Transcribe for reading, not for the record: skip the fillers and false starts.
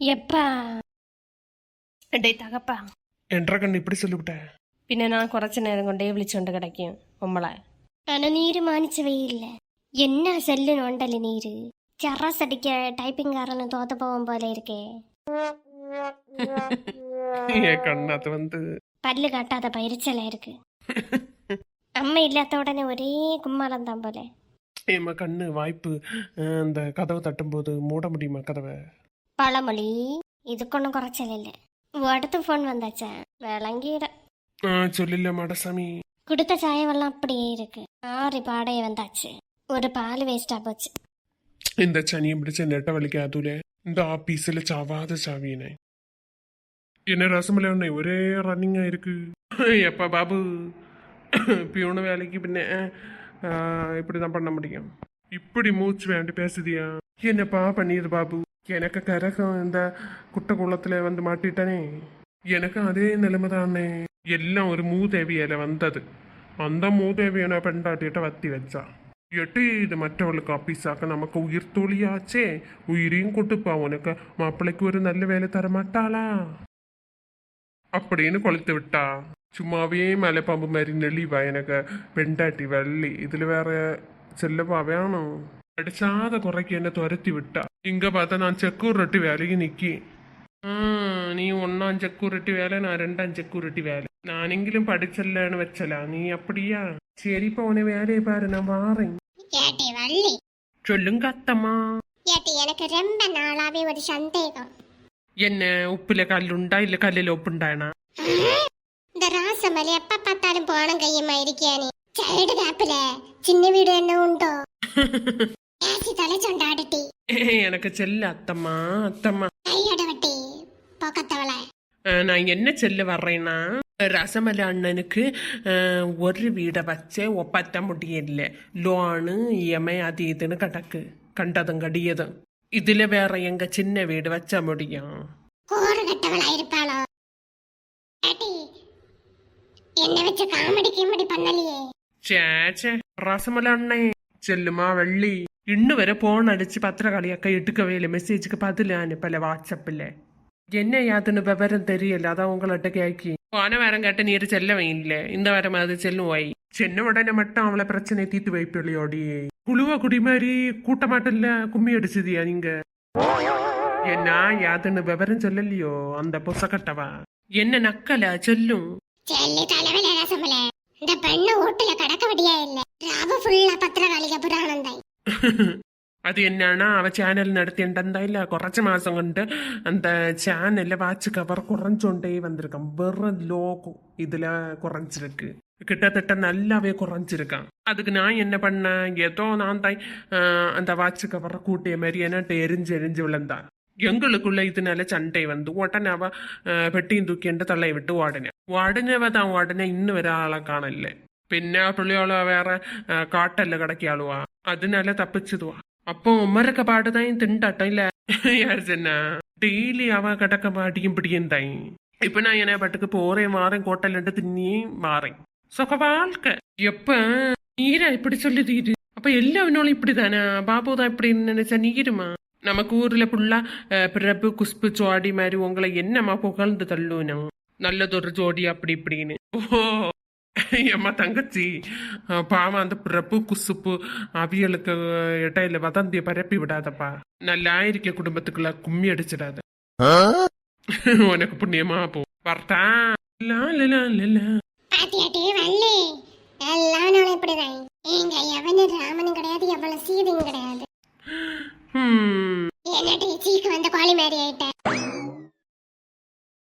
எப்பா டேய் தகப்பா, என்ற கண்ணு இப்படி சொல்லிவிட்டேன். പിന്നെ ഞാൻ കുറച്ച് നേരം കൊണ്ടേ വിളിച്ചോണ്ട് കിടക്കും നമ്മളെ. ആന നീര് മാനിച്ചവയില്ല. എന്നാ സെല്ലിനുണ്ടല്ലേ നീര്. ചെറാസ് അടിക്ക ടൈപ്പിംഗ് കാരണം തോത്ത പോവാൻ പോലെ ഇരിക്കേ. என் கண்ணு அது வந்து പല്ല് കാട്ടാതെ പരിച്ചല ഇருக்கு. അമ്മ ഇല്ലാത്ത ഉടനെ ഒരേ കുമ്മാളം താൻ പോലെ. ஏம்மா கண்ணு வாய்ப்பு இந்த கதவை தட்டும்போது மூட முடியுமா கதவை? പളമൊളി ഇതൊക്കൊന്നും കുറച്ചല്ലേ. അടുത്ത ഫോൺ വந்தாച്ചാ വിളങ്ങിയിട. சொல்லில மாடசாமி. குடுத்த சாயவெல்லாம் அப்படியே இருக்கு. ஆறி பாடைய வந்தாச்சு. ஒரு பால் வேஸ்டா போச்சு. இந்த சனியை பிடிச்ச நெட்ட வலிக்காதூல இந்த ஆபீஸ்ல சாவாத சாவியனே. என்ன ரசமலை ஒண்ணே ஒரே ரன்னிங்கா இருக்கு. எப்பா பாபு பியூன வேலைக்கு பின்ன இப்படிதான் பண்ண முடியும். இப்படி மூச்சு வேண்டி பேசுதியா? என்னப்பா பண்ணியது பாபு? எனக்கு கரகம் இந்த குட்டை குளத்துல வந்து மாட்டிட்டானே. எனக்கு அதே நிலைமை தானே. எல்லாம் ஒரு மூதேவியில வந்தது. அந்த மூதேவியனை பெண்டாட்டிட்ட வத்தி வச்சா. எட்டு இது மற்றவளுக்கு ஆபீஸாக்க நமக்கு உயிர் தோழியாச்சே. உயிரையும் கொடுப்பா. உனக்கு மாப்பிள்ளைக்கு ஒரு நல்ல வேலை தரமாட்டாளா அப்படின்னு கொளுத்து விட்டா. சும்மாவே மலைப்பாம்பு மாதிரி நெளிவா எனக்கு பெண்டாட்டி வள்ளி. இதுல வேற செல்லவா வேணும். அடிச்சாத குறைக்கு என்ன துரத்தி விட்டா. இங்க பார்த்தா நான் செக்கூரிட்டி வேலைக்கு நிக்கி. நீ 1ஆம் செக்கூரிட்டி வேலை, நான் 2ஆம் செக்கூரிட்டி வேலை. நானெங்கிலும் படிச்சல்லன்னு வச்சலா. நீ அப்படியா? சரிப்பா, உன வேலையை பாரு, நான் வாரேன். சொல்லுங்க அத்தம்மா. எனக்கு ரொம்ப நாளாவே ஒரு சந்தேகம். என்ன உப்புல கல்லுண்டா இல்ல கல்லுல உப்புண்டானா? இந்த ராசமலி எப்ப பார்த்தாலும் போன கையமா இருக்கியானே. சைடு கேப்ல சின்ன வீடு என்ன உண்டோ? தலைச்சொண்டாடி எனக்கு செல்ல அத்தம்மா. அத்தம்மா கையோட வட்டி போக்கத்தவள. நான் என்ன செல்ல வர்றேன்னா, ரசமலை அண்ணனுக்கு ஒரு வீடை வச்சே ஒப்பத்த முடியல. லோனு இஎம்ஐ அது இதுன்னு கிடக்கு. கண்டதும் கடியதும். இதுல வேற எங்க சின்ன வீடு வச்ச முடியும்? கூறு கட்டவளா இருப்பாளோ? என்ன வச்சு காமெடி கிமெடி பண்ணலையே. சேச்சே ரசமலை அண்ணே. செல்லுமா வள்ளி ഇന്ന് വരെ ഫോൺ അടിച്ച് പത്രകളിയൊക്കെ എടുക്കവേ ഇല്ല. மெசேஜுக்கு பதில் அனுப்பல வாட்ஸ்அப்பில். என்ன யாதுன்னு விவரம் தெரியல. அதான் உங்கள்கிட்ட கேட்கி. போன வாரம் கேட்ட நீர் செல்லவே இல்லை. இந்த வாரம் அது செல்லுவாய். சின்ன உடனே மட்டும் அவளை பிரச்சனை தீர்த்து வைப்பிள்ளையோடி. குழுவா குடி மாதிரி கூட்டமாட்டல்ல கும்மி அடிச்சதியா நீங்க? என்ன யாதுன்னு விவரம் சொல்லலையோ அந்த புசக்கட்டவா? என்ன நக்கல சொல்லும். இந்த பெண்ணு ஓட்டுல கடக்க வடியா இல்ல. ராவ ஃபுல்லா பத்திரகாளிக புராணம் தான். അത് എന്നാണ് അവ ചാനൽ നടത്തിയിട്ടുണ്ടായില്ല. കുറച്ച് മാസം കൊണ്ട് அந்த சேனல்ல வாட்ச் கவர் குறைஞ்சோண்டே வந்திருக்கான். வெறும் லோகோ இதுல குறைஞ்சிருக்கு. கிட்டத்தட்ட நல்லாவே குறைஞ்சிருக்கான். அதுக்கு நான் என்ன பண்ணேன், ஏதோ நான் தான் அந்த வாட்ச் கவரை கூட்டிய மாதிரி என்னட்டு எரிஞ்சு விழுந்தா. எங்களுக்குள்ள இதனால சண்டை வந்து உடனே அவ பெட்டியும் தூக்கிட்டு தள்ளையை விட்டு உடனேவ தான் உடனே இன்னும் வர ஆளை காணல. പിന്നെ പുള്ളിയോള് വേറെ കാട്ടല്ല കിടക്കിയാളുവാ. അതിനാല തപ്പിച്ചതുവാ. അപ്പൊ ഉമ്മരൊക്കെ പാടുതായി തിണ്ടാട്ടോ ഇല്ല യാരിച്ചെന്നാ. ഡെയിലി അവ കിടക്ക അടിയും പിടിയും തായി. ഇപ്പൊ ഞാൻ ഇങ്ങനെ പട്ടുക്ക് പോറേം വാറേം കോട്ടല്ലിട്ട് തിന്നിയും വാറേം சொக வாழ்க்கை. எப்ப நீரா இப்படி சொல்லி தீரு. அப்ப எல்லாவனோளும் இப்படிதானா? பாபுதான் இப்படின்னு நினைச்சா நீருமா? நமக்கு ஊர்ல புள்ளா பிரபு குஸ்பு ஜோடி மாதிரி உங்களை என்னமா புகழ்ந்து தள்ளுவனும். நல்லதொரு ஜோடி அப்படி இப்படின்னு. ஓ அம்மா தங்கச்சி பாவம் அந்த பிரபு குசுப்பு அவியலுக்கு இடையில வதந்திய பரப்பி விடாதப்பா. நல்லா இருக்க குடும்பத்துக்குள்ள கும்மி அடிச்சிடாத. உனக்கு புண்ணியமா போ. வரட்டா? பாத்தியாட்டி வள்ளி எல்லாரும் இப்படிதான். எங்க எவனு ராமனும் கிடையாது, எவ்வளவு சீதையும் கிடையாது. என்னடி சீக்கு வந்த கோழி மாதிரி ஆயிட்ட.